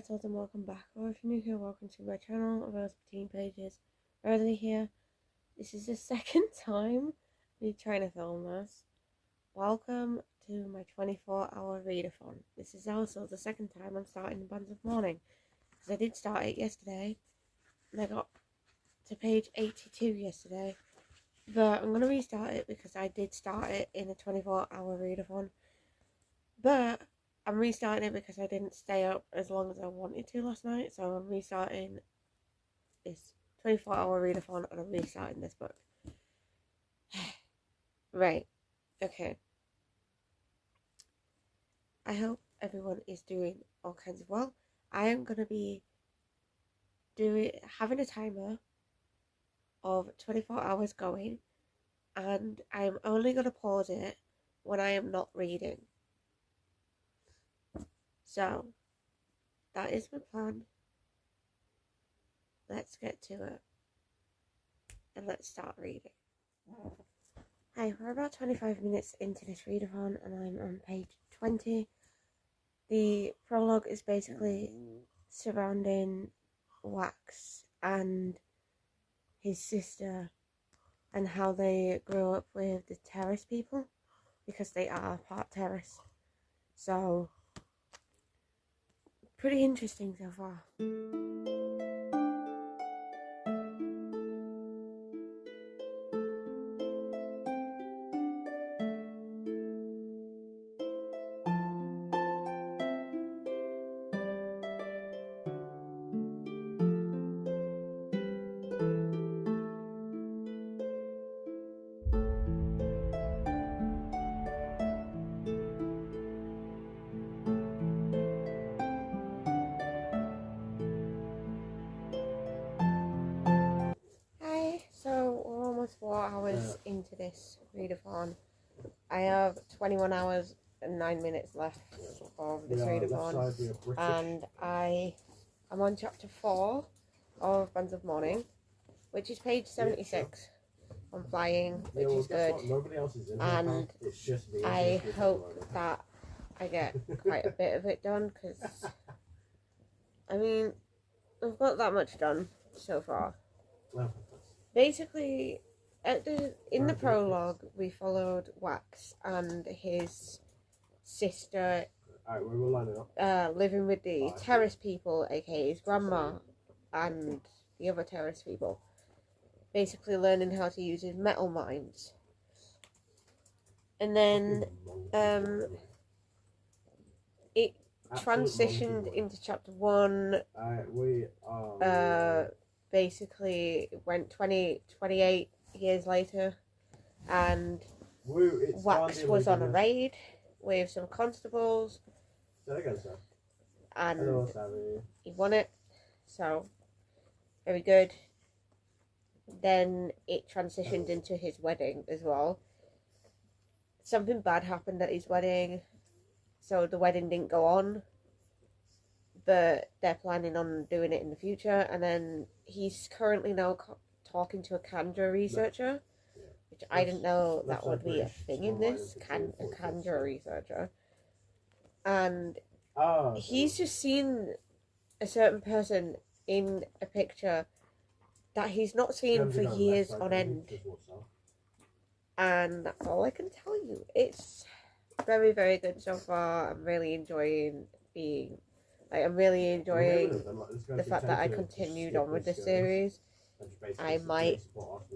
Readhathon and welcome back, or if you're new here, welcome to my channel, Rose Teen Pages. Rosie here. This is the second time me trying to film this. Welcome to my 24-hour readathon. This is also the second time I'm starting the Bands of Morning, because I did start it yesterday, and I got to page 82 yesterday, but I'm going to restart it because I did start it in a 24-hour readathon, but I'm restarting it because I didn't stay up as long as I wanted to last night, so I'm restarting this 24-hour readathon and I'm restarting this book. Right, okay. I hope everyone is doing all kinds of well. I am going to be having a timer of 24 hours going, and I am only going to pause it when I am not reading. So, that is my plan. Let's get to it. And let's start reading. Hi, we're about 25 minutes into this readathon and I'm on page 20. The prologue is basically surrounding Wax and his sister and how they grew up with the terrace people, because they are part terrace. So, pretty interesting so far. So we're almost 4 hours into this readathon. I have 21 hours and 9 minutes left of this readathon, and I'm on chapter 4 of Bands of Morning, which is page 76. I'm flying, which is good, and I hope that I get quite a bit of it done, because I mean, I've got that much done so far. Basically, in the prologue, we followed Wax and his sister living with the terrace people, aka his grandma, and the other terrace people. Basically learning how to use his metal mines. And then it transitioned into chapter 1. Basically went 28 years later, and Wax was on a raid with some constables, and he won it, so very good. Then it transitioned into his wedding as well. Something bad happened at his wedding, so the wedding didn't go on, but they're planning on doing it in the future. And then he's currently now talking to a Kandra researcher, which I didn't know that would be a thing in this, a Kandra researcher. And he's just seen a certain person in a picture that he's not seen for years on end. And that's all I can tell you. It's very, very good so far. I'm really enjoying I'm really enjoying the fact that I continued on with this series. I might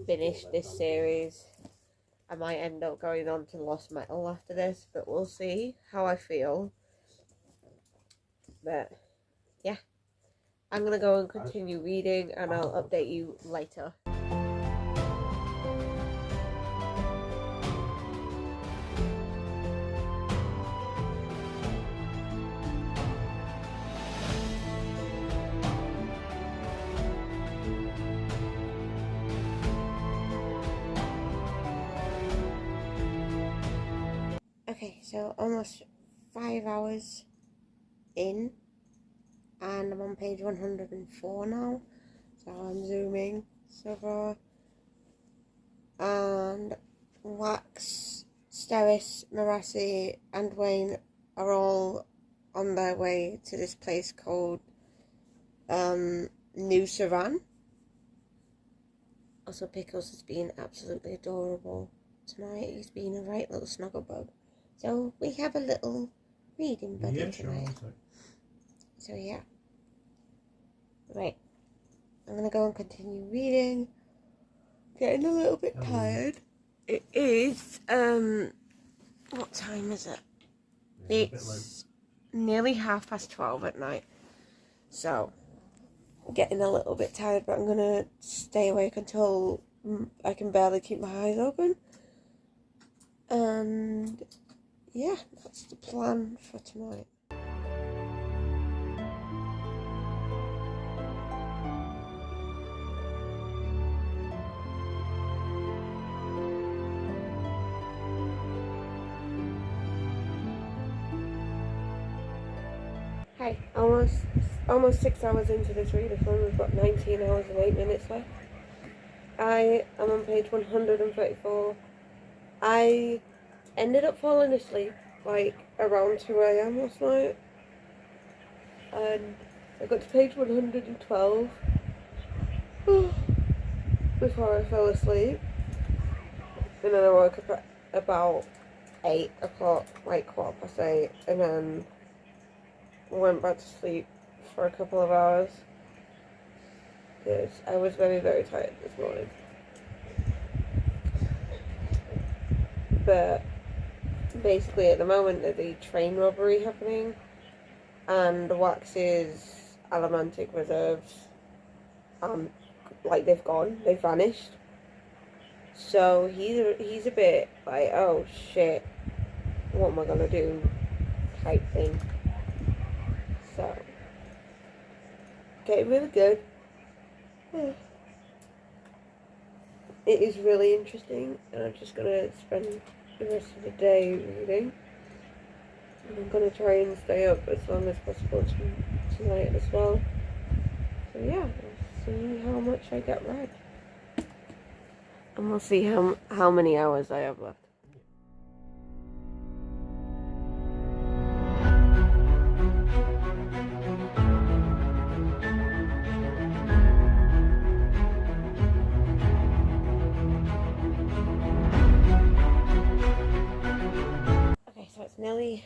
finish this series. I might end up going on to Lost Metal after this, but we'll see how I feel. But yeah, I'm gonna go and continue reading, and I'll update you later. Okay, so almost 5 hours in, and I'm on page 104 now, so I'm zooming so far. And Wax, Steris, Marassi and Wayne are all on their way to this place called New Saran. Also, Pickles has been absolutely adorable tonight. He's been a right little snuggle bug. So we have a little reading buddy tonight. Sure. So yeah. Right. I'm gonna go and continue reading. Getting a little bit tired. It is, what time is it? It's nearly 12:30 at night. So, getting a little bit tired, but I'm gonna stay awake until I can barely keep my eyes open. And yeah, that's the plan for tonight. Hi, almost 6 hours into this readathon. We've got 19 hours and 8 minutes left. I am on page 134. I ended up falling asleep like around 2 AM last night, and I got to page 112 before I fell asleep, and then I woke up at about 8 o'clock, like 8:15, and then went back to sleep for a couple of hours because I was very, very tired this morning. But basically at the moment there's a train robbery happening, and Wax's allomantic reserves, like they've vanished. So he's a bit like, oh shit, what am I gonna do type thing. So, getting really good. Yeah. It is really interesting, and I'm just gonna spend the rest of the day reading. And I'm gonna try and stay up as long as possible tonight as well. So yeah, we'll see how much I get read. And we'll see how many hours I have left. Okay, so it's nearly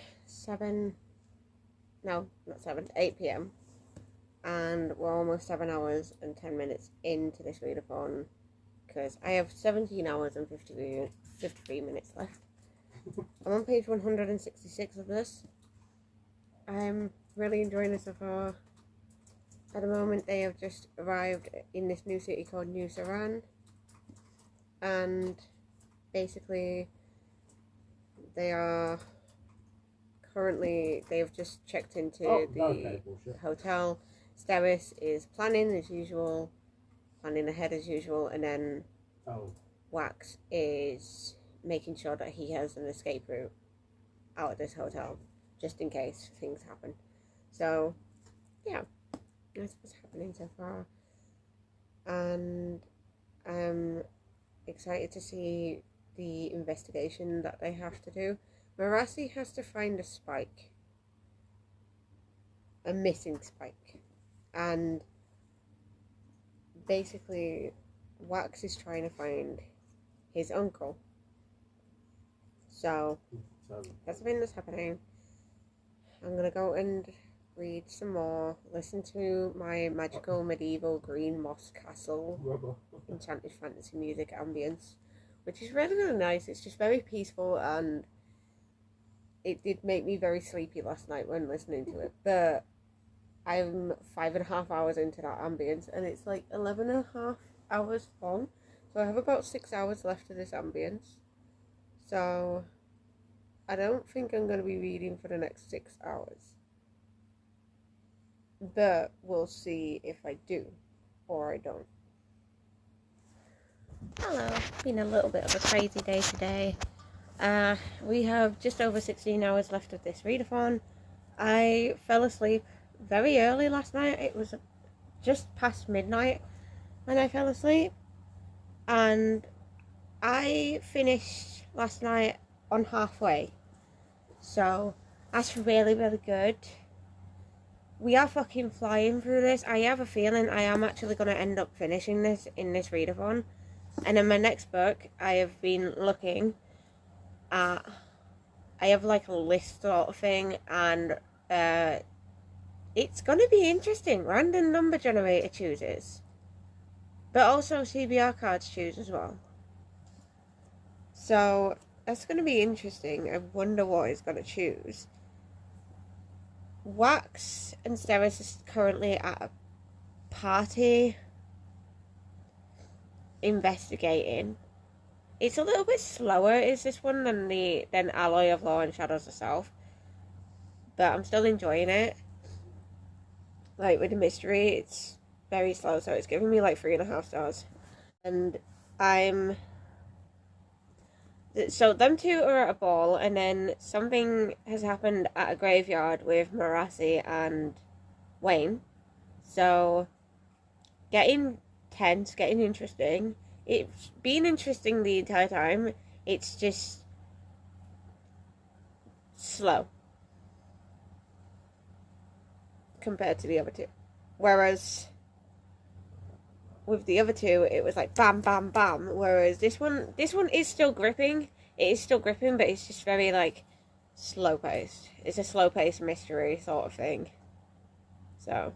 8 PM. And we're almost 7 hours and 10 minutes into this readathon, because I have 17 hours and 53 minutes left. I'm on page 166 of this. I'm really enjoying this so far. At the moment, they have just arrived in this new city called New Saran, and basically they've just checked into the hotel. Steris is planning ahead as usual, and then Wax is making sure that he has an escape route out of this hotel, just in case things happen. So, yeah, that's what's happening so far. And I'm excited to see the investigation that they have to do. Marassi has to find a missing spike. And basically, Wax is trying to find his uncle. So, that's the thing that's happening. I'm gonna go and read some more, listen to my magical medieval green moss castle enchanted fantasy music ambience, which is really, really nice. It's just very peaceful, and it did make me very sleepy last night when listening to it, but I'm 5.5 hours into that ambience, and it's like 11.5 hours long, so I have about 6 hours left of this ambience. So I don't think I'm going to be reading for the next 6 hours, but we'll see if I do or I don't. Hello, been a little bit of a crazy day today. We have just over 16 hours left of this readathon. I fell asleep very early last night. It was just past midnight when I fell asleep, and I finished last night on halfway, so that's really, really good. we are fucking flying through this. I have a feeling I am actually going to end up finishing this in this readathon. And in my next book, I have been looking at, I have like a list sort of thing, and it's going to be interesting. Random number generator chooses, but also CBR cards choose as well. So that's going to be interesting. I wonder what it's going to choose. Wax and Steris is currently at a party investigating. It's a little bit slower, is this one, than Alloy of Law and Shadows of Self, but I'm still enjoying it. Like with the mystery, it's very slow, so it's giving me like 3.5 stars. And so them two are at a ball, and then something has happened at a graveyard with Marassi and Wayne. So getting tense, getting interesting. It's been interesting the entire time. It's just slow compared to the other two. Whereas with the other two, it was like bam, bam, bam. Whereas this one is still gripping. It is still gripping, but it's just very like slow paced. It's a slow paced mystery sort of thing. So,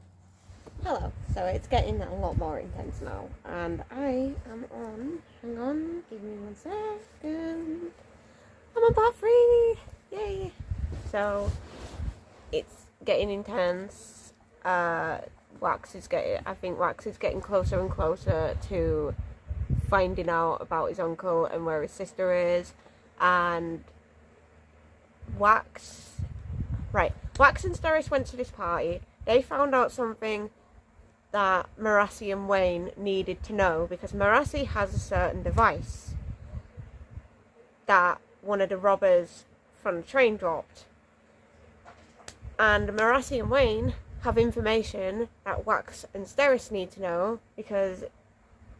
hello. So it's getting a lot more intense now, and I am on. Hang on, give me 1 second. I'm on part 3. Yay! So it's getting intense. Wax is getting closer and closer to finding out about his uncle and where his sister is, and Wax and Steris went to this party. They found out something that Marassi and Wayne needed to know, because Marassi has a certain device that one of the robbers from the train dropped, and Marassi and Wayne have information that Wax and Steris need to know, because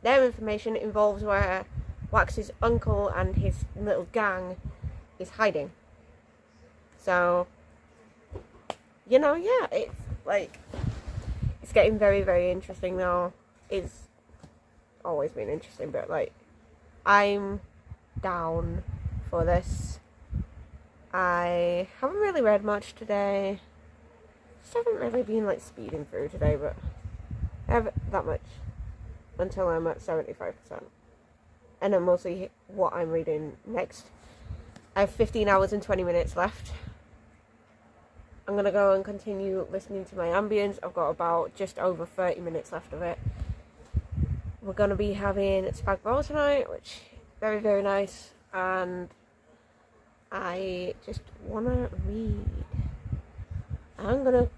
their information involves where Wax's uncle and his little gang is hiding. So, you know, yeah, it's like, it's getting very, very interesting now. It's always been interesting, but like, I'm down for this. I haven't really read much today. Just haven't really been like speeding through today, but I have that much until I'm at 75%. And then we'll see what I'm reading next. I have 15 hours and 20 minutes left. I'm going to go and continue listening to my ambience. I've got about just over 30 minutes left of it. We're going to be having spag bowl tonight, which is very, very nice. And I just want to read. I'm going to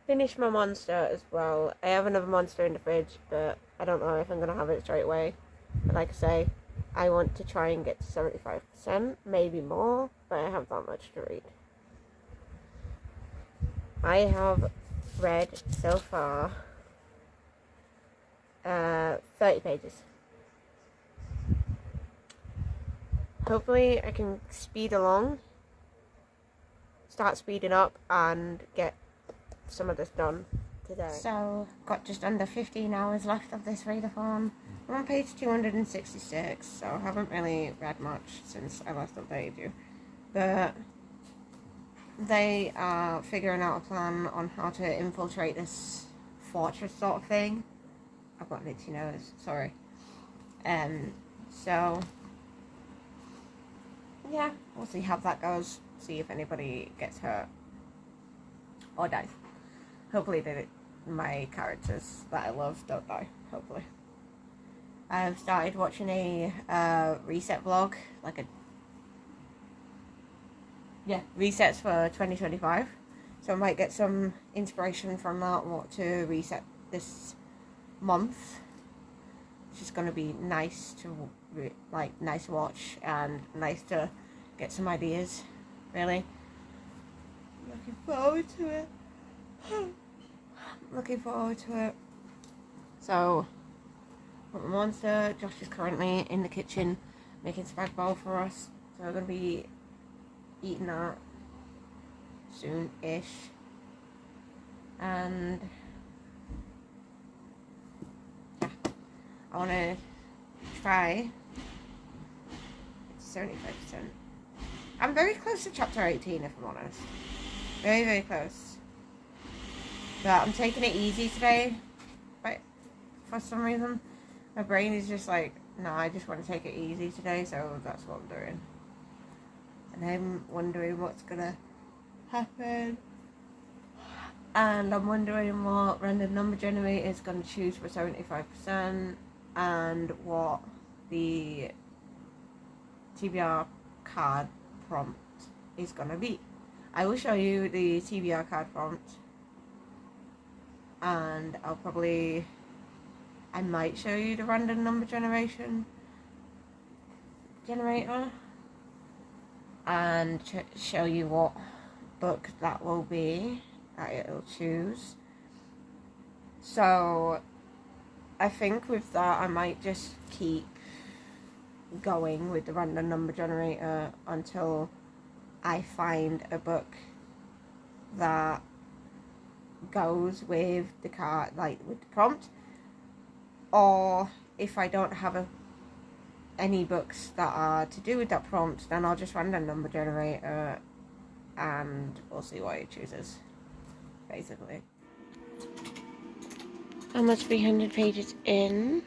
finish my monster as well. I have another monster in the fridge, but I don't know if I'm going to have it straight away. But like I say, I want to try and get to 75%, maybe more, but I have that much to read. I have read so far 30 pages. Hopefully I can speed along, start speeding up, and get some of this done today. So, got just under 15 hours left of this readathon. I'm on page 266, so I haven't really read much since I last updated you. But they are figuring out a plan on how to infiltrate this fortress sort of thing. I've got an itchy nose, sorry. So, yeah, we'll see how that goes. See if anybody gets hurt or dies. Hopefully my characters that I love don't die, hopefully. I've started watching a reset vlog, resets for 2025. So I might get some inspiration from that, what to reset this month. It's just going to be nice to, nice to watch and nice to get some ideas, really. Looking forward to it. Looking forward to it. So, got my monster. Josh is currently in the kitchen making spag bowl for us. So we're going to be eating that soon-ish. and yeah, I want to try 75%. I'm very close to chapter 18 if I'm honest. Very, very close. But I'm taking it easy today. But for some reason, my brain is just like, no, I just want to take it easy today, so that's what I'm doing. And I'm wondering what's gonna happen. And I'm wondering what random number generator is going to choose for 75% and what the TBR card prompt is going to be. I will show you the TBR card prompt, and I might show you the random number generator and show you what book that will be that it'll choose. So I think with that I might just keep going with the random number generator until I find a book that goes with the card, like with the prompt, or if I don't have any books that are to do with that prompt, then I'll just random number generator and we'll see what it chooses, basically. Almost 300 pages in.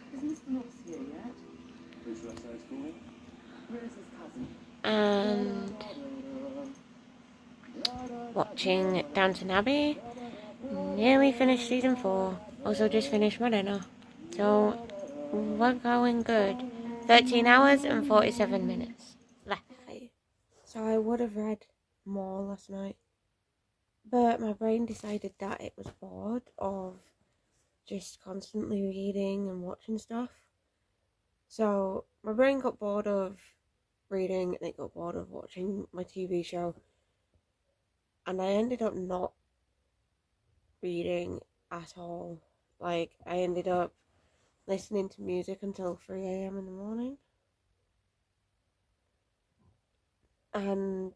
And watching Downton Abbey. Nearly finished season 4. Also just finished my dinner. So we're going good. 13 hours and 47 minutes left. So I would have read more last night, but my brain decided that it was bored of just constantly reading and watching stuff. So my brain got bored of reading and it got bored of watching my TV show, and I ended up not reading at all. Like, I ended up listening to music until 3 a.m. in the morning, and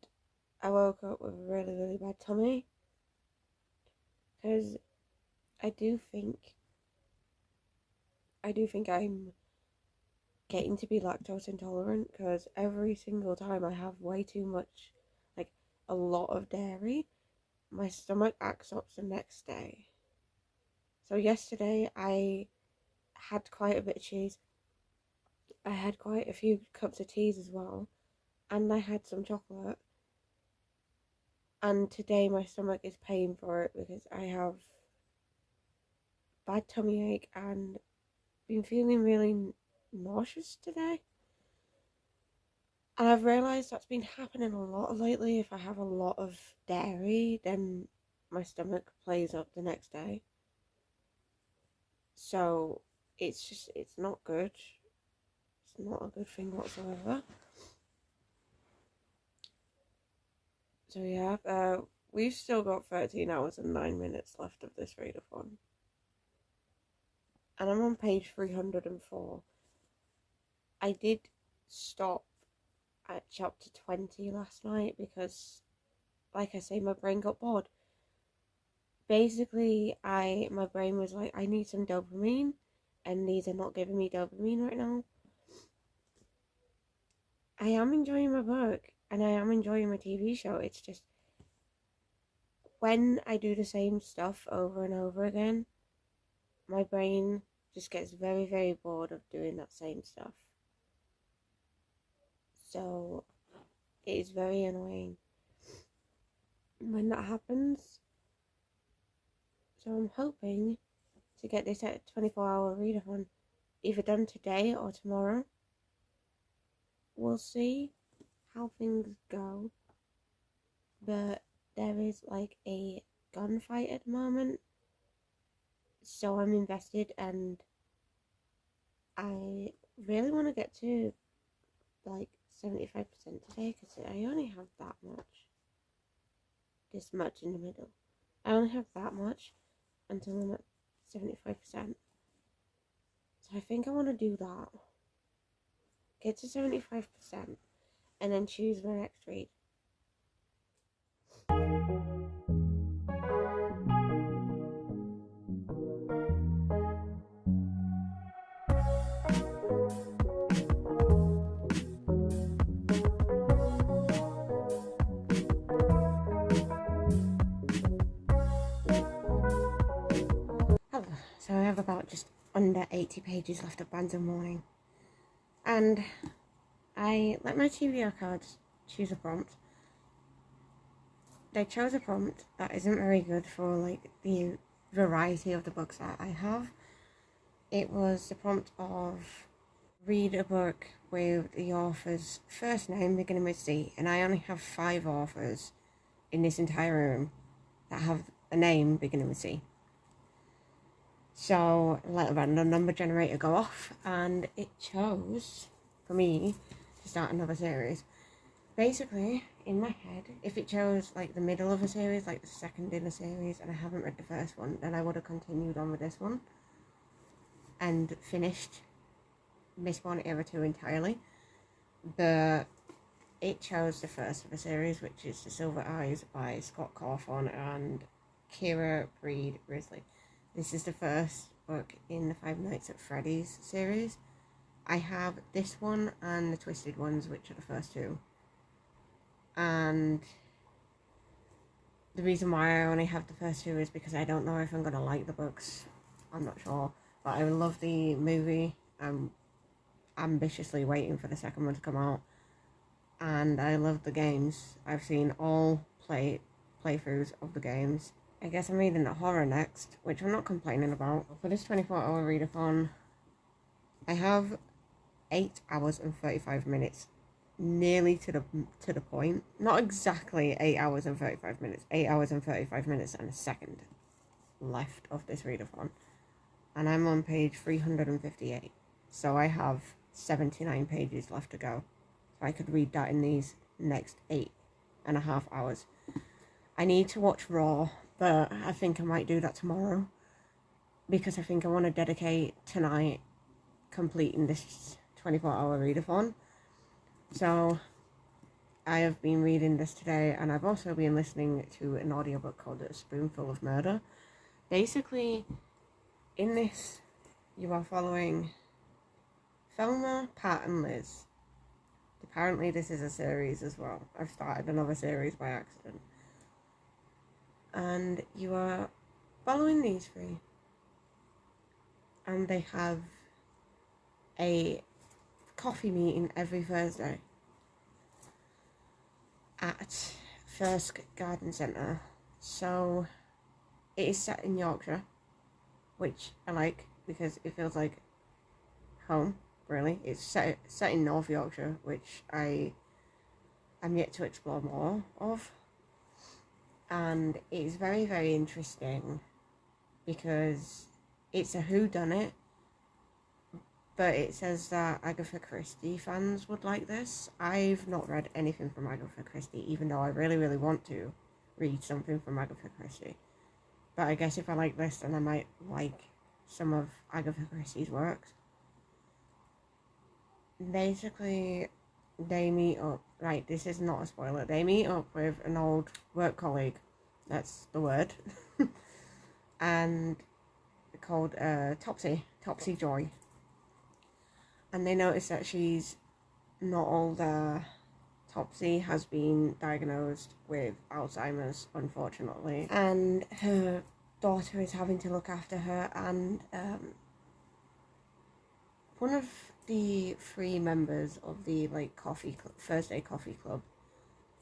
I woke up with a really, really bad tummy, because I do think I'm getting to be lactose intolerant, because every single time I have way too much, like a lot of dairy, my stomach acts up the next day. So yesterday I had quite a bit of cheese. I had quite a few cups of teas as well, and I had some chocolate. And today my stomach is paying for it because I have bad tummy ache and been feeling really nauseous today. And I've realised that's been happening a lot lately. If I have a lot of dairy, then my stomach plays up the next day. So it's not good. It's not a good thing whatsoever. So yeah, we've still got 13 hours and 9 minutes left of this readathon. And I'm on page 304. I did stop at chapter 20 last night because, like I say, my brain got bored. Basically, my brain was like, I need some dopamine, and these are not giving me dopamine right now. I am enjoying my book, and I am enjoying my TV show. It's just, when I do the same stuff over and over again, my brain just gets very, very bored of doing that same stuff. So it is very annoying when that happens. So I'm hoping to get this at 24-hour readathon either done today or tomorrow. We'll see how things go. But there is like a gunfight at the moment, so I'm invested, and I really want to get to like 75% today, because I only have that much. This much in the middle. I only have that much until I'm at 75%. So I think I want to do that. Get to 75% and then choose my next read. So I have about just under 80 pages left of Bands of Mourning. And I let my TBR cards choose a prompt. They chose a prompt that isn't very good for like the variety of the books that I have. It was the prompt of read a book with the author's first name beginning with C, and I only have 5 authors in this entire room that have a name beginning with C. So I let a random number generator go off, and it chose for me to start another series. Basically, in my head, if it chose like the middle of a series, like the second in a series, and I haven't read the first one, then I would have continued on with this one and finished Mistborn Era 2 entirely. But it chose the first of the series, which is The Silver Eyes by Scott Cawthon and Kira Breed Risley. This is the first book in the Five Nights at Freddy's series. I have this one and the Twisted Ones, which are the first 2. And the reason why I only have the first 2 is because I don't know if I'm going to like the books. I'm not sure. But I love the movie. I'm ambitiously waiting for the second one to come out. And I love the games. I've seen all playthroughs of the games. I guess I'm reading the horror next, which I'm not complaining about. For this 24-hour readathon, I have 8 hours and 35 minutes. Nearly to the point. Not exactly 8 hours and 35 minutes. 8 hours and 35 minutes and a second left of this readathon. And I'm on page 358. So I have 79 pages left to go. So I could read that in these next 8.5 hours. I need to watch Raw, but I think I might do that tomorrow. Because I think I want to dedicate tonight completing this 24-hour readathon. So I have been reading this today, and I've also been listening to an audiobook called A Spoonful of Murder. Basically, in this, you are following Thelma, Pat, and Liz. Apparently this is a series as well. I've started another series by accident. And you are following these 3. And they have a coffee meeting every Thursday at Thirsk Garden Centre. So it is set in Yorkshire, which I like because it feels like home, really. It's set in North Yorkshire, which I'm yet to explore more of. And it's very, very interesting because it's a whodunit, but it says that Agatha Christie fans would like this. I've not read anything from Agatha Christie, even though I really, really want to read something from Agatha Christie. But I guess if I like this, then I might like some of Agatha Christie's works. Basically, they meet up. Right, this is not a spoiler. They meet up with an old work colleague. That's the word. And called Topsy Joy. And they notice that she's not older. Topsy has been diagnosed with Alzheimer's, unfortunately. And her daughter is having to look after her. And one of the 3 members of the Thursday coffee club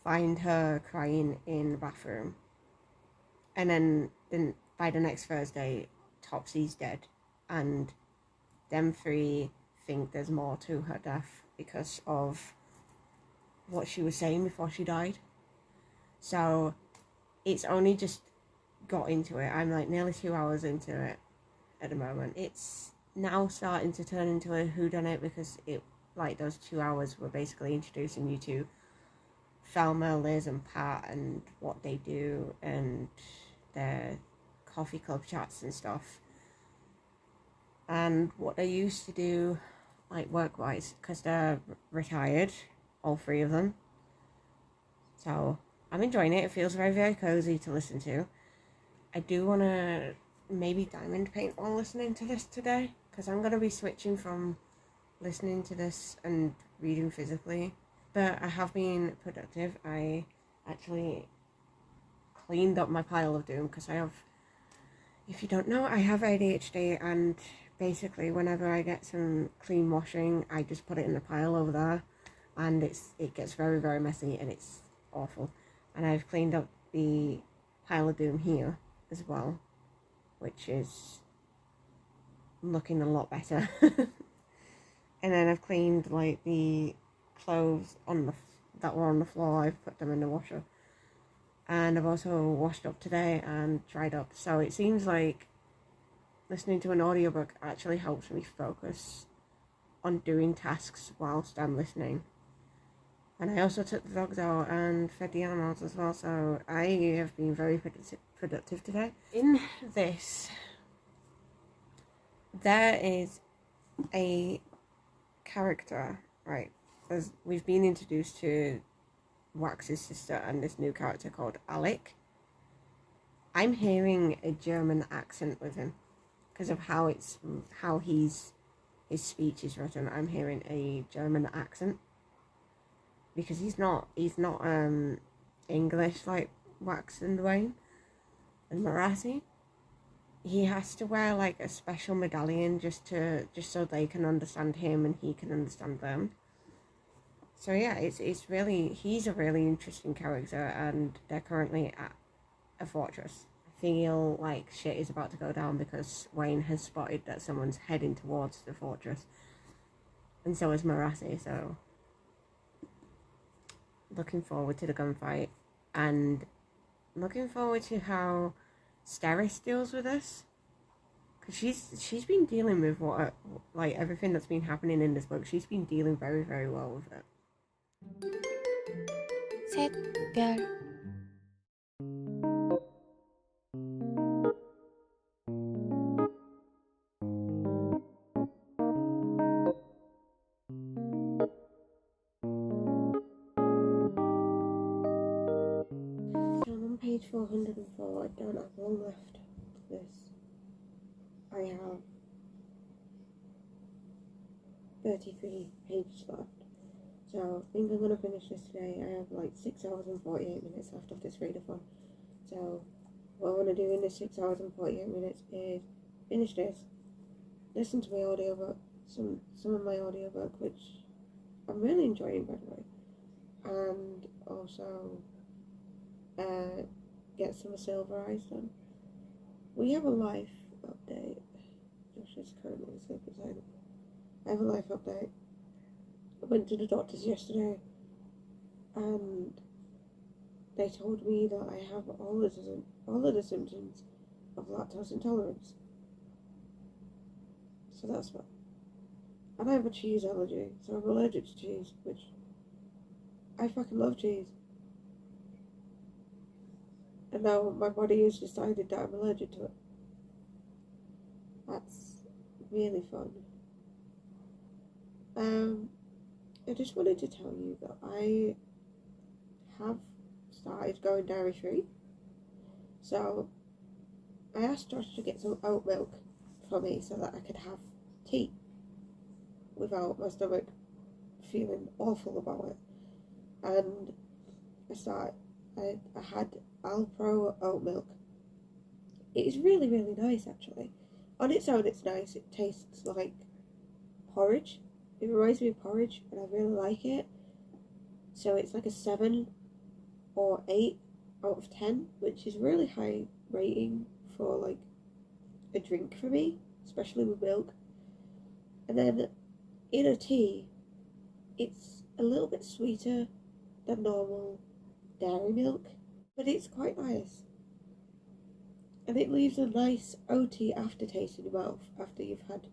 find her crying in the bathroom. And then by the next Thursday, Topsy's dead. And them 3 think there's more to her death because of what she was saying before she died. So it's only just got into it. I'm like nearly 2 hours into it at the moment. It's now starting to turn into a whodunit because it, like, those 2 hours were basically introducing you to Thelma, Liz, and Pat and what they do and their coffee club chats and stuff. And what they used to do, like, work-wise, because they're retired, all 3 of them. So I'm enjoying it. It feels very, very cozy to listen to. I do want to maybe diamond paint while listening to this today, because I'm going to be switching from listening to this and reading physically. But I have been productive. I actually cleaned up my pile of doom, because I have If you don't know, I have ADHD, and basically whenever I get some clean washing, I just put it in a pile over there, and it gets very, very messy, and it's awful. And I've cleaned up the pile of doom here as well, which is looking a lot better. And then I've cleaned like the clothes on that were on the floor. I've put them in the washer, and I've also washed up today and dried up. So it seems like listening to an audiobook actually helps me focus on doing tasks whilst I'm listening. And I also took the dogs out and fed the animals as well, so I have been very productive today. In this, there is a character, right, as we've been introduced to Wax's sister and this new character called Alec. I'm hearing a German accent with him because of how his speech is written. I'm hearing a German accent because he's not English like Wax and Dwayne and Marathi. He has to wear like a special medallion just so they can understand him and he can understand them. So yeah, he's a really interesting character, and they're currently at a fortress. I feel like shit is about to go down because Wayne has spotted that someone's heading towards the fortress, and so is Marathi. So looking forward to the gunfight, and looking forward to how Steris deals with this, because she's been dealing with everything that's been happening in this book. She's been dealing very, very well with it. 샛별 So I'm on page 404. I don't have long left of this. I have 33 pages left. So I think I'm going to finish this today. I have like 6 hours and 48 minutes left of this readathon. So what I want to do in this 6 hours and 48 minutes is finish this, listen to my audiobook, some of my audiobook, which I'm really enjoying, by the way, and also get some Silver Eyes done. We have a life update. Josh is currently asleep beside me. I have a life update. I went to the doctors yesterday, and they told me that I have all of the symptoms of lactose intolerance. So that's fine. And I have a cheese allergy, so I'm allergic to cheese, which I fucking love cheese. And now my body has decided that I'm allergic to it. That's really fun. I just wanted to tell you that I have started going dairy free. So I asked Josh to get some oat milk for me so that I could have tea without my stomach feeling awful about it. And I had Alpro oat milk. It is really, really nice, actually. On its own, it's nice. It tastes like porridge. It reminds me of porridge, and I really like it. So it's like a 7 or 8 out of 10, which is really high rating for like a drink for me, especially with milk. And then in a tea, it's a little bit sweeter than normal dairy milk, but it's quite nice. And it leaves a nice oaty aftertaste in your mouth after you've had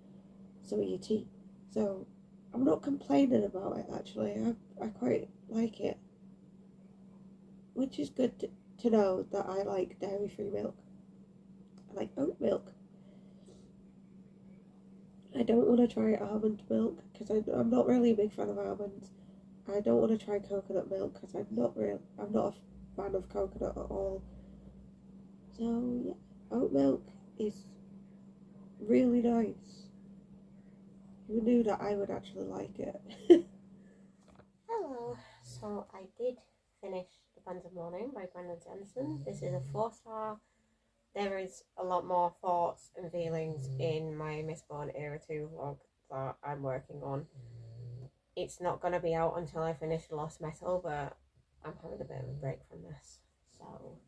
some of your tea. So I'm not complaining about it, actually. I quite like it. Which is good to know that I like dairy-free milk. I like oat milk. I don't want to try almond milk because I'm not really a big fan of almonds. I don't want to try coconut milk because I'm not a fan of coconut at all. So yeah, oat milk is really nice. Who knew that I would actually like it? Hello. So I did finish The Bands of Morning by Brandon Sanderson. This is a 4-star there is a lot more thoughts and feelings in my Mistborn Era 2 vlog that I'm working on. It's not going to be out until I finish Lost Metal, but I'm having a bit of a break from this. So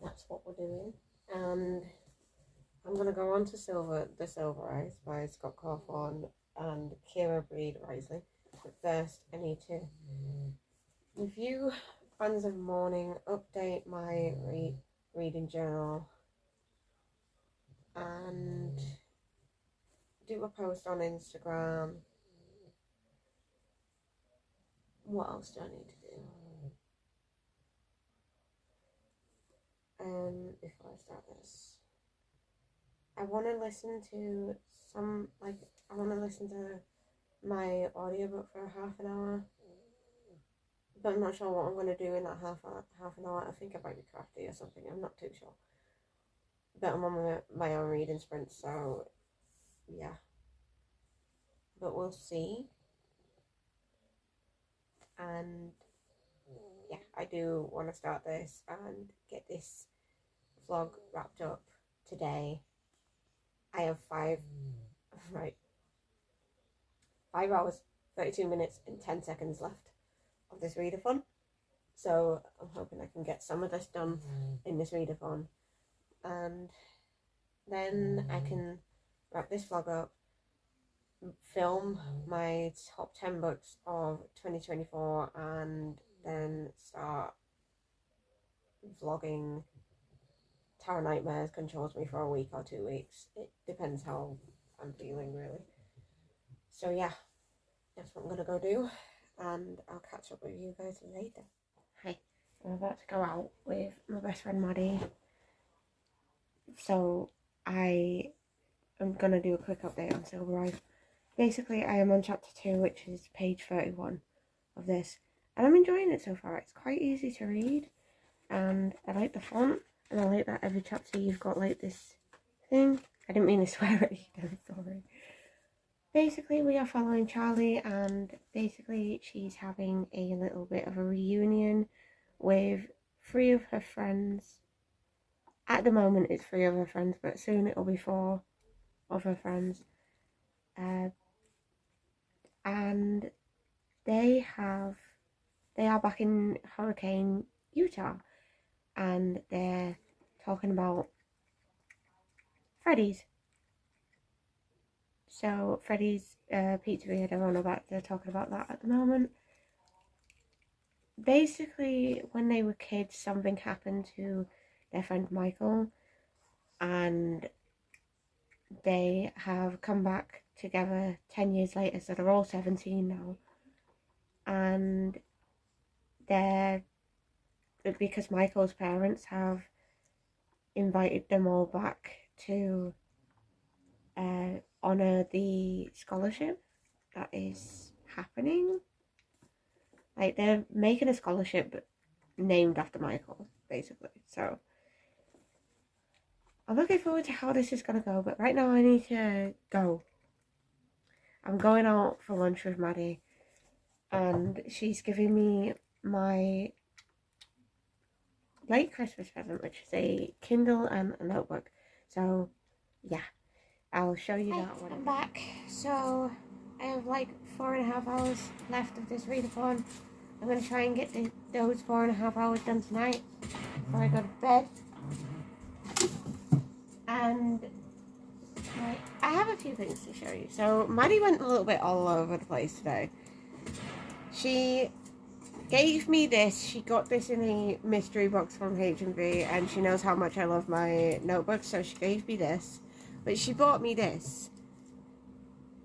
that's what we're doing. And I'm going to go on to The Silver Eyes by Scott Cawthorne and Kira Breed Risley. But first, I need to review Fans of Morning, update my reading journal, and do a post on Instagram. What else do I need to do? Before I start this, I want to listen to my audiobook for half an hour, but I'm not sure what I'm going to do in that half an hour. I think I might be crafty or something, I'm not too sure. But I'm on my own reading sprint, so yeah. But we'll see. And yeah, I do want to start this and get this vlog wrapped up today. I have 5 hours, 32 minutes and 10 seconds left of this readathon. So I'm hoping I can get some of this done in this readathon. And then I can wrap this vlog up, film my top 10 books of 2024, and then start vlogging Tower Nightmares Controls Me for a week or 2 weeks. It depends how I'm feeling, really. So yeah, that's what I'm gonna go do, and I'll catch up with you guys later. Hi, I'm about to go out with my best friend Maddie. So I am gonna do a quick update on Silver Eyes. Basically, I am on chapter 2, which is page 31 of this, and I'm enjoying it so far. It's quite easy to read, and I like the font, and I like that every chapter you've got like this thing. I didn't mean to swear at you, I'm sorry. Basically, we are following Charlie, and basically she's having a little bit of a reunion with 3 of her friends. At the moment it's 3 of her friends, but soon it'll be 4 of her friends. And they are back in Hurricane, Utah, and they're talking about Freddy's. So Freddy's pizzeria, they're talking about that at the moment. Basically, when they were kids, something happened to their friend Michael, and they have come back together 10 years later, so they're all 17 now. And because Michael's parents have invited them all back to honour the scholarship that is happening. Like, they're making a scholarship named after Michael, basically. So I'm looking forward to how this is going to go, but right now I need to go. I'm going out for lunch with Maddie, and she's giving me my late Christmas present, which is a Kindle and a notebook. So yeah, I'll show you that when I'm back. So I have like 4.5 hours left of this readathon. I'm going to try and get those 4.5 hours done tonight before I go to bed. And I have a few things to show you. So Maddie went a little bit all over the place today. She gave me this. She got this in a mystery box from H&B, and she knows how much I love my notebooks, so she gave me this. But she bought me this.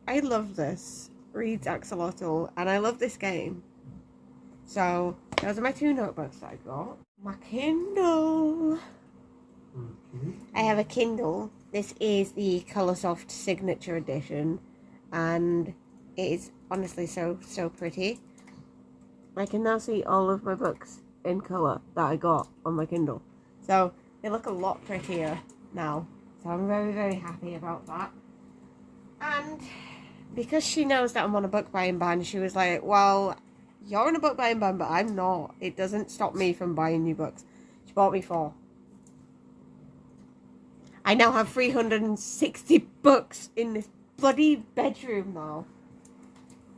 I love this. Reads Axolotl, and I love this game. So those are my 2 notebooks that I got. My Kindle. Okay. I have a Kindle. This is the Coloursoft Signature Edition, and it is honestly so pretty. I can now see all of my books in colour that I got on my Kindle. So they look a lot prettier now. So I'm very happy about that. And because she knows that I'm on a book buying ban, she was like, well, you're on a book buying ban, but I'm not. It doesn't stop me from buying new books. She bought me 4. I now have 360 books in this bloody bedroom now.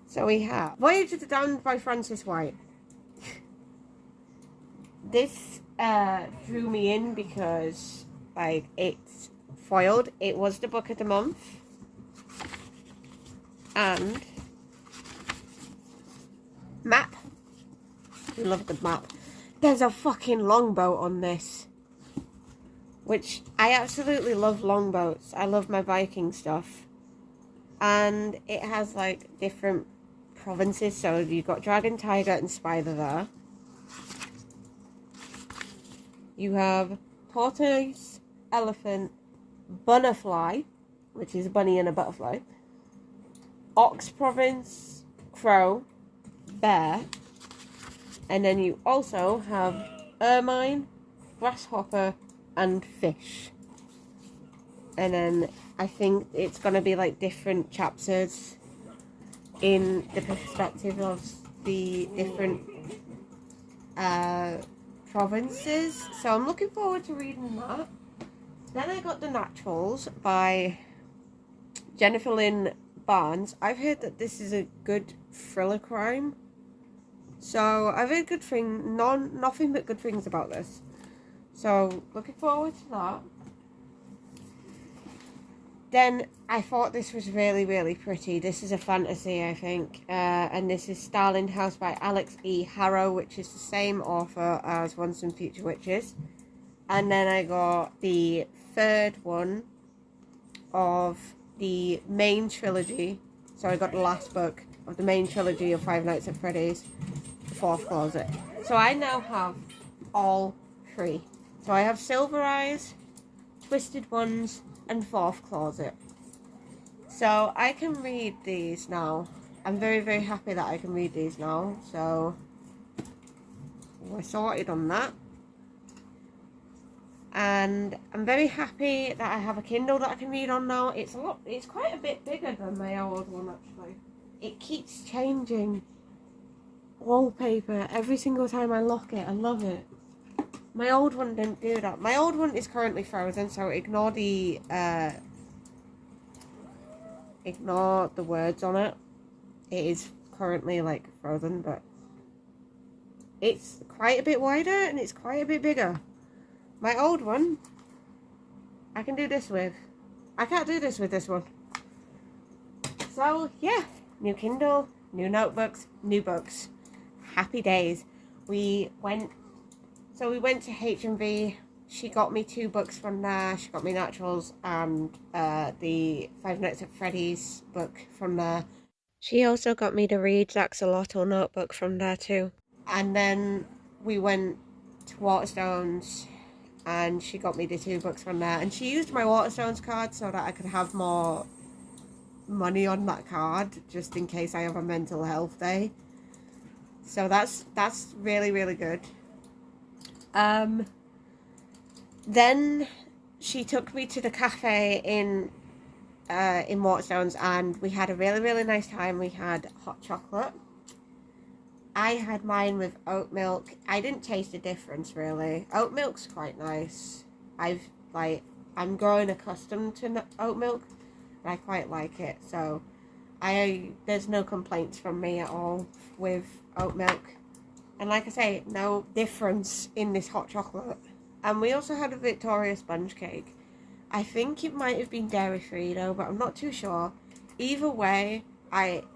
So we have Voyage of the Damned by Frances White. This drew me in because, like, it's foiled. It was the book of the month. And map. We love a good map. There's a fucking longboat on this. Which, I absolutely love longboats. I love my Viking stuff. And it has, like, different provinces. So you've got Dragon, Tiger and Spider there. You have Tortoise, Elephant, Bunnyfly, which is a bunny and a butterfly. Ox Province, Crow, Bear. And then you also have Ermine, Grasshopper and Fish. And then I think it's going to be like different chapters in the perspective of the different provinces. So I'm looking forward to reading that. Then I got The Naturals by Jennifer Lynn Barnes. I've heard that this is a good thriller crime. So I've heard nothing but good things about this. So looking forward to that. Then I thought this was really, really pretty. This is a fantasy, I think. And this is Starling House by Alex E. Harrow, which is the same author as Once and Future Witches. And then I got the third one of the main trilogy. So I got the last book of the main trilogy of Five Nights at Freddy's, The Fourth Closet. So I now have all three. So I have Silver Eyes, Twisted Ones, and Fourth Closet. So I can read these now. I'm very, very happy that I can read these now. So we're sorted on that. And I'm very happy that I have a Kindle that I can read on now. It's quite a bit bigger than my old one actually. It keeps changing wallpaper every single time I lock it. I love it. My old one didn't do that. My old one is currently frozen, so ignore the words on it. It is currently like frozen, but it's quite a bit wider and it's quite a bit bigger. My old one, I can do this with. I can't do this with this one. So yeah, new Kindle, new notebooks, new books. Happy days. We went to H&V. She got me 2 books from there. She got me Naturals and the Five Nights at Freddy's book from there. She also got me the Reads Axolotl notebook from there too. And then we went to Waterstones and she got me the 2 books from there. And she used my Waterstones card so that I could have more money on that card just in case I have a mental health day. So that's really, really good. Then she took me to the cafe in Waterstones and we had a really, really nice time. We had hot chocolate. I had mine with oat milk. I didn't taste a difference really. Oat milk's quite nice. I'm growing accustomed to oat milk and I quite like it. So there's no complaints from me at all with oat milk. And like I say, no difference in this hot chocolate. And we also had a Victoria sponge cake. I think it might have been dairy-free though, but I'm not too sure. Either way,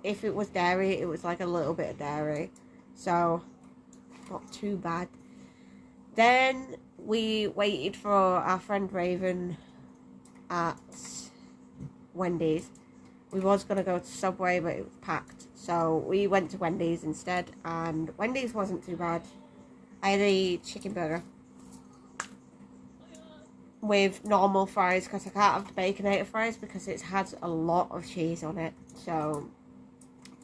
if it was dairy, it was like a little bit of dairy. So, not too bad. Then we waited for our friend Raven at Wendy's. We was going to go to Subway, but it was packed. So we went to Wendy's instead, and Wendy's wasn't too bad. I had a chicken burger with normal fries because I can't have the baconator fries because it has a lot of cheese on it. So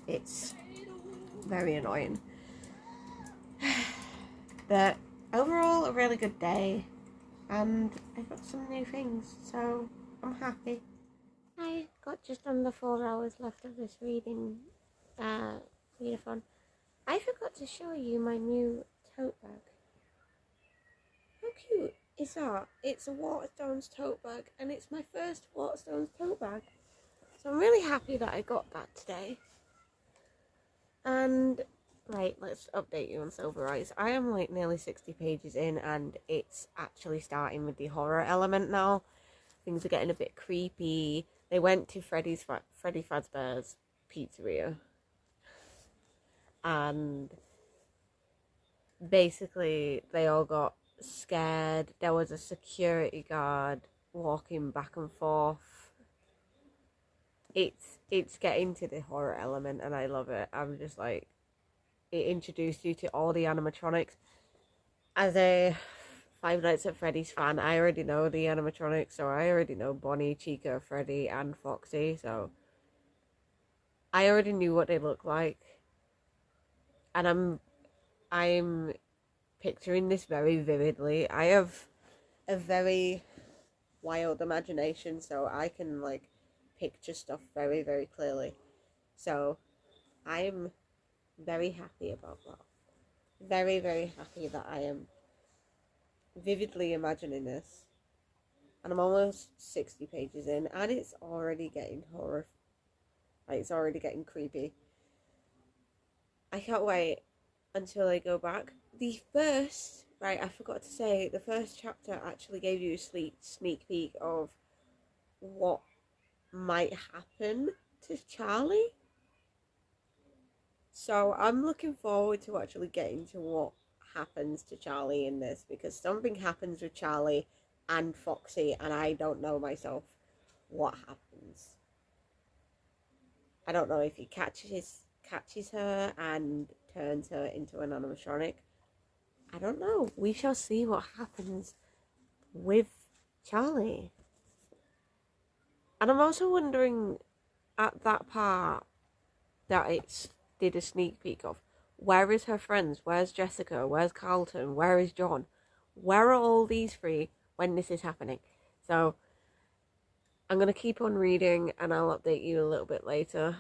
it's very annoying. But overall, a really good day, and I got some new things, so I'm happy. I got just under 4 hours left of this readathon. I forgot to show you my new tote bag. How cute is that it's a Waterstones tote bag, and it's my first Waterstones tote bag. So I'm really happy that I got that today. And, right, let's update you on Silver Eyes. I am like nearly 60 pages in, and it's actually starting with the horror element now. Things are getting a bit creepy. They went to Freddy Fazbear's Pizzeria. And basically they all got scared. There was a security guard walking back and forth. It's getting to the horror element, and I love it. I'm just like, it introduced you to all the animatronics. As a Five Nights at Freddy's fan, I already know the animatronics, so I already know Bonnie, Chica, Freddy, and Foxy, so I already knew what they look like. And I'm picturing this very vividly. I have a very wild imagination, so I can like picture stuff very, very clearly. So I'm very happy about that. Very, very happy that I am vividly imagining this. And I'm almost 60 pages in, and it's already getting horror. Like, it's already getting creepy. I can't wait until I go back. I forgot to say, the first chapter actually gave you a sneak peek of what might happen to Charlie. So I'm looking forward to actually getting to what happens to Charlie in this, because something happens with Charlie and Foxy, and I don't know myself what happens. I don't know if he catches her and turns her into an animatronic. I don't know. We shall see what happens with Charlie. And I'm also wondering, at that part that it did a sneak peek of, where is her friends? Where's Jessica? Where's Carlton? Where is John? Where are all these three when this is happening? So I'm going to keep on reading, and I'll update you a little bit later.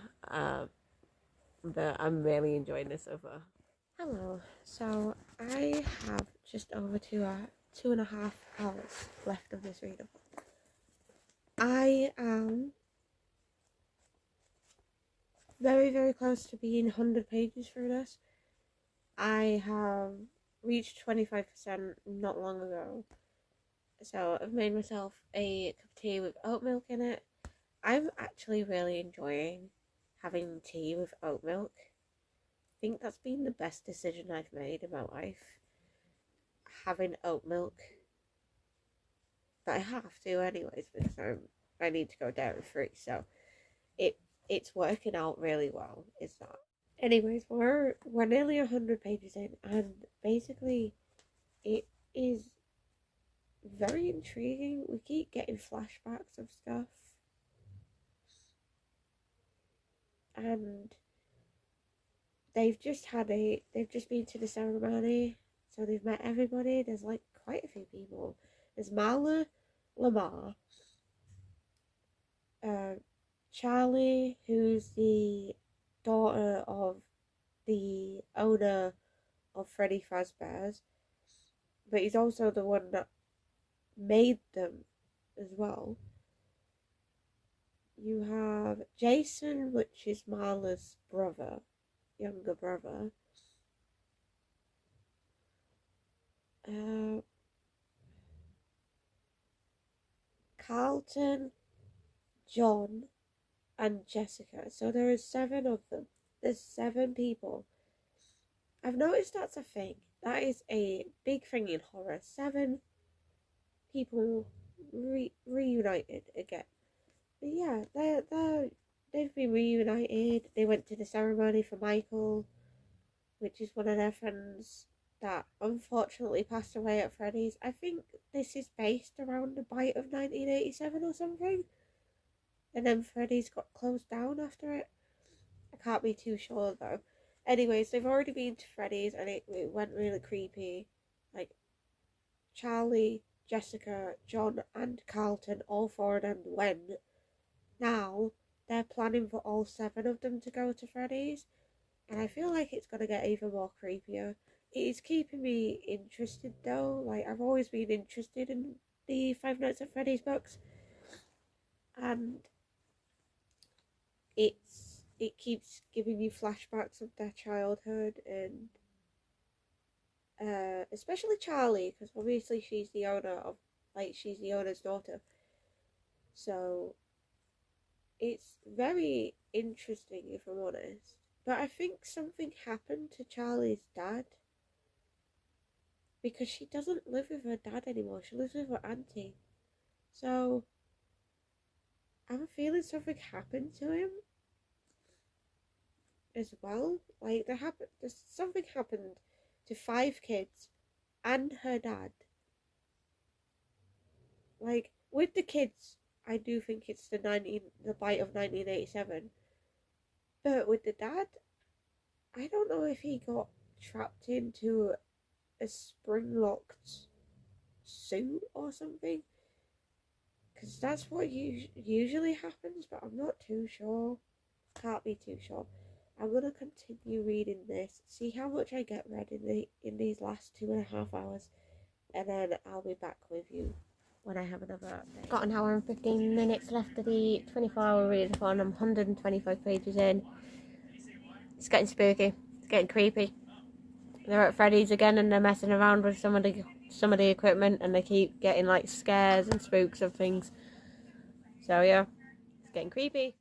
But I'm really enjoying this so far. Hello. So I have just over 2.5 hours left of this readathon. I am very, very close to being 100 pages through this. I have reached 25% not long ago. So I've made myself a cup of tea with oat milk in it. I'm actually really enjoying having tea with oat milk. I think that's been the best decision I've made in my life. Having oat milk. But I have to anyways, because I need to go dairy free, so it's working out really well, is that. Anyways, we're nearly 100 pages in, and basically it is very intriguing. We keep getting flashbacks of stuff, and they've just been to the ceremony, so they've met everybody. There's like quite a few people. There's Marla Lamar, Charlie, who's the daughter of the owner of Freddy Fazbear's, but he's also the one that made them as well. You have Jason, which is Marla's brother, younger brother. Carlton, John, and Jessica. So there are 7 of them. There's 7 people. I've noticed that's a thing. That is a big thing in horror. 7 people reunited again. But yeah, they've been reunited. They went to the ceremony for Michael, which is one of their friends that unfortunately passed away at Freddy's. I think this is based around the bite of 1987 or something. And then Freddy's got closed down after it. I can't be too sure though. Anyways, they've already been to Freddy's, and it went really creepy. Like, Charlie, Jessica, John, and Carlton, all 4 of them went. Now they're planning for all 7 of them to go to Freddy's, and I feel like it's going to get even more creepier. is keeping me interested though. Like, I've always been interested in the Five Nights at Freddy's books, and it keeps giving you flashbacks of their childhood, and especially Charlie, because obviously she's the owner's daughter. So it's very interesting, if I'm honest. But I think something happened to Charlie's dad, because she doesn't live with her dad anymore. She lives with her auntie. So I'm feeling something happened to him as well. Like, there's something happened to 5 kids and her dad. Like, with the kids, I do think it's the bite of 1987. But with the dad, I don't know if he got trapped into a spring-locked suit or something, because that's what usually happens, but I'm not too sure. Can't be too sure. I'm gonna continue reading this, see how much I get read in these last 2.5 hours, and then I'll be back with you when I have another update. Got an hour and 15 minutes left of the 24-hour readathon. I'm 125 pages in. It's getting spooky. It's getting creepy. They're at Freddy's again, and they're messing around with some of the equipment, and they keep getting like scares and spooks of things. So yeah, it's getting creepy.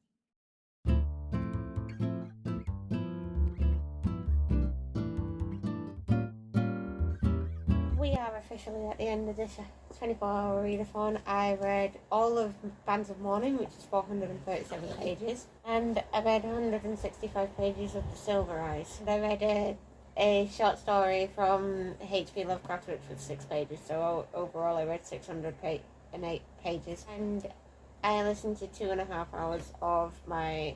We are officially at the end of this 24-hour readathon. I read all of Bands of Mourning, which is 437 pages, and I read 165 pages of The Silver Eyes. And I read a short story from H.P. Lovecraft, which was 6 pages, so overall I read 608 pages. And I listened to 2.5 hours of my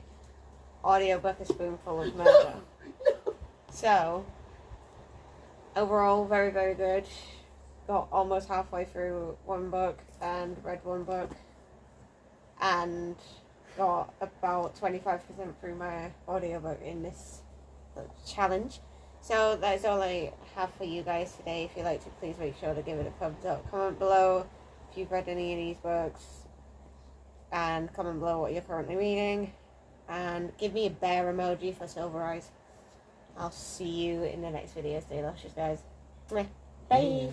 audiobook, A Spoonful of Murder. So overall, very, very good. Got almost halfway through one book and read one book, and got about 25% through my audiobook in this challenge. So that's all I have for you guys today. If you liked it, please make sure to give it a thumbs up. Comment below if you've read any of these books, and comment below what you're currently reading, and give me a bear emoji for Silver Eyes. I'll see you in the next video. Stay luscious, guys. Bye.